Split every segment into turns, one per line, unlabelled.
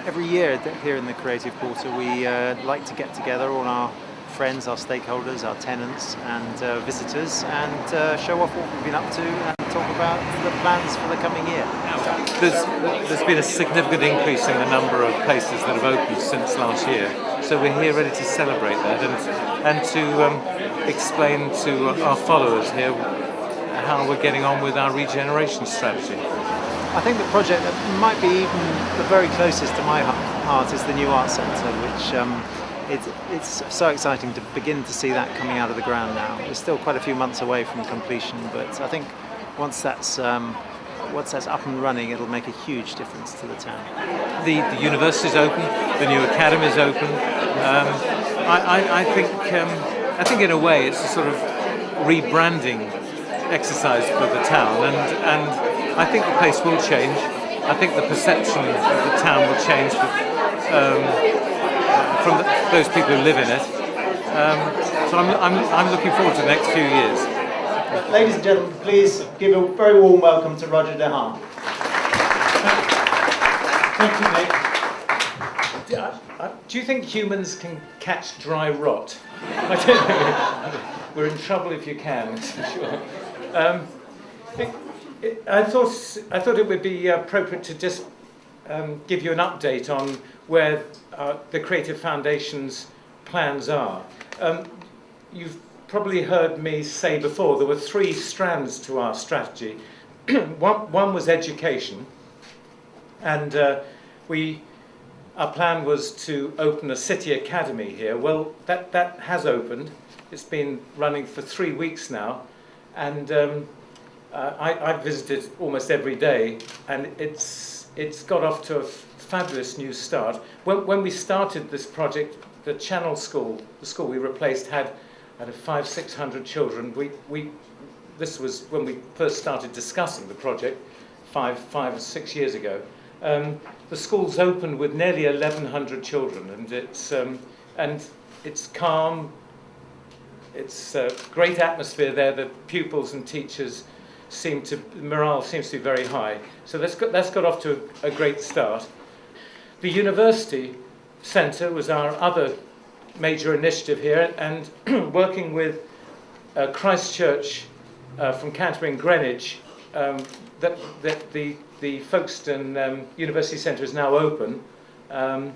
Every year here in the Creative Quarter we like to get together, all our friends, our stakeholders, our tenants and visitors, and show off what we've been up to and talk about the plans for the coming year.
There's been a significant increase in the number of places that have opened since last year, so we're here ready to celebrate that and to explain to our followers here how we're getting on with our regeneration strategy.
I think the project that might be even the very closest to my heart is the new art centre, which it's so exciting to begin to see that coming out of the ground now. We're still quite a few months away from completion, but I think once that's up and running, it'll make a huge difference to the town.
The university's open, the new academy's open. I think in a way it's a sort of rebranding exercise for the town, and I think the place will change. I think the perception of the town will change from those people who live in it. So I'm looking forward to the next few years.
Ladies and gentlemen, please give a very warm welcome to Roger de Haan.
Thank you, Nick. Do you think humans can catch dry rot? I don't know. We're in trouble if you can, for sure. I thought it would be appropriate to just give you an update on where the Creative Foundation's plans are. You've probably heard me say before there were three strands to our strategy. One was education, and our plan was to open a city academy here. Well, that has opened. It's been running for 3 weeks now, and I've visited almost every day, and it's got off to a fabulous new start. When we started this project, the Channel School, the school we replaced, had 500-600 children. This was when we first started discussing the project 5 or 6 years ago. The school's opened with nearly 1,100 children, and it's calm. It's a great atmosphere there. The pupils and teachers morale seems to be very high. So that's got off to a great start. The University Centre was our other major initiative here, and working with Christchurch from Canterbury and Greenwich, that the Folkestone University Centre is now open, and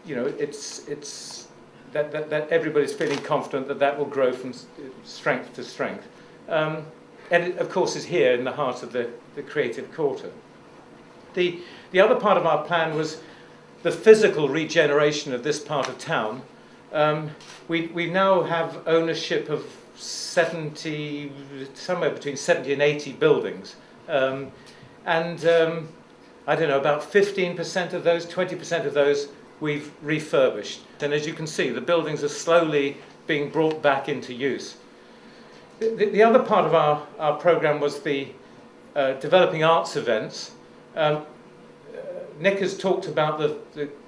it's that everybody's feeling confident that will grow from strength to strength. And it, of course, is here in the heart of the Creative Quarter. The other part of our plan was the physical regeneration of this part of town. We now have ownership of somewhere between 70 and 80 buildings. And I don't know, about 15% of those, 20% of those we've refurbished. And as you can see, the buildings are slowly being brought back into use. The other part of our programme was the developing arts events. Nick has talked about the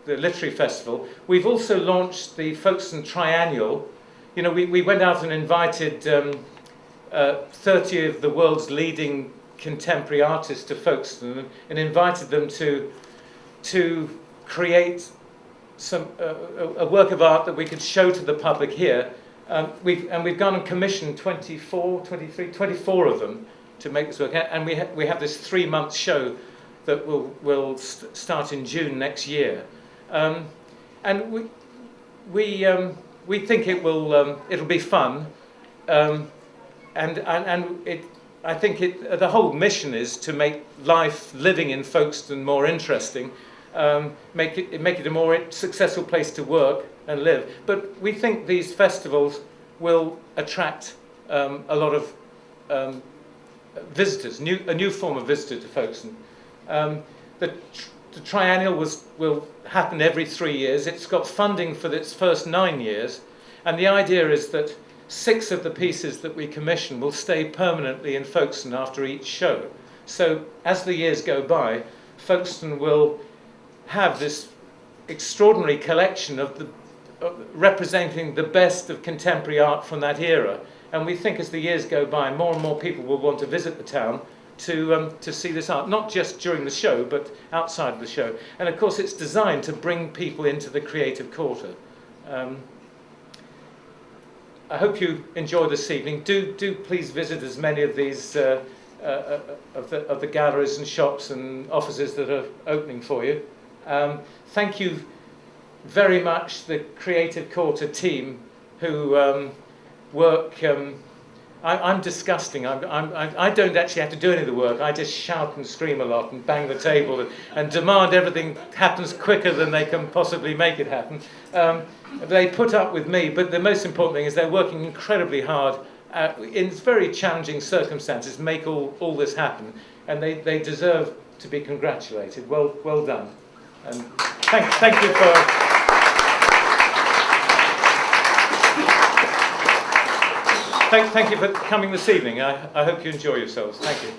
literary festival. We've also launched the Folkestone Triennial. You know, we went out and invited 30 of the world's leading contemporary artists to Folkestone and invited them to create a work of art that we could show to the public here. We've gone and commissioned 24 of them to make this work, and we have this 3-month show that will start in June next year, and we think it'll be fun, I think the whole mission is to make living in Folkestone more interesting, make it a more successful place to work and live. But we think these festivals will attract a lot of visitors, a new form of visitor to Folkestone. The triennial will happen every 3 years. It's got funding for its first 9 years, and the idea is that 6 of the pieces that we commission will stay permanently in Folkestone after each show. So as the years go by, Folkestone will have this extraordinary collection representing the best of contemporary art from that era. And we think as the years go by, more and more people will want to visit the town to see this art, not just during the show, but outside of the show. And of course, it's designed to bring people into the creative quarter. I hope you enjoy this evening. Do please visit as many of these of the galleries and shops and offices that are opening for you. Thank you very much, the Creative Quarter team who work. I'm disgusting. I don't actually have to do any of the work. I just shout and scream a lot and bang the table and demand everything happens quicker than they can possibly make it happen. They put up with me, but the most important thing is they're working incredibly hard in very challenging circumstances, make all this happen, and they deserve to be congratulated. Well done, and thank you for. Thank you for coming this evening. I hope you enjoy yourselves. Thank you.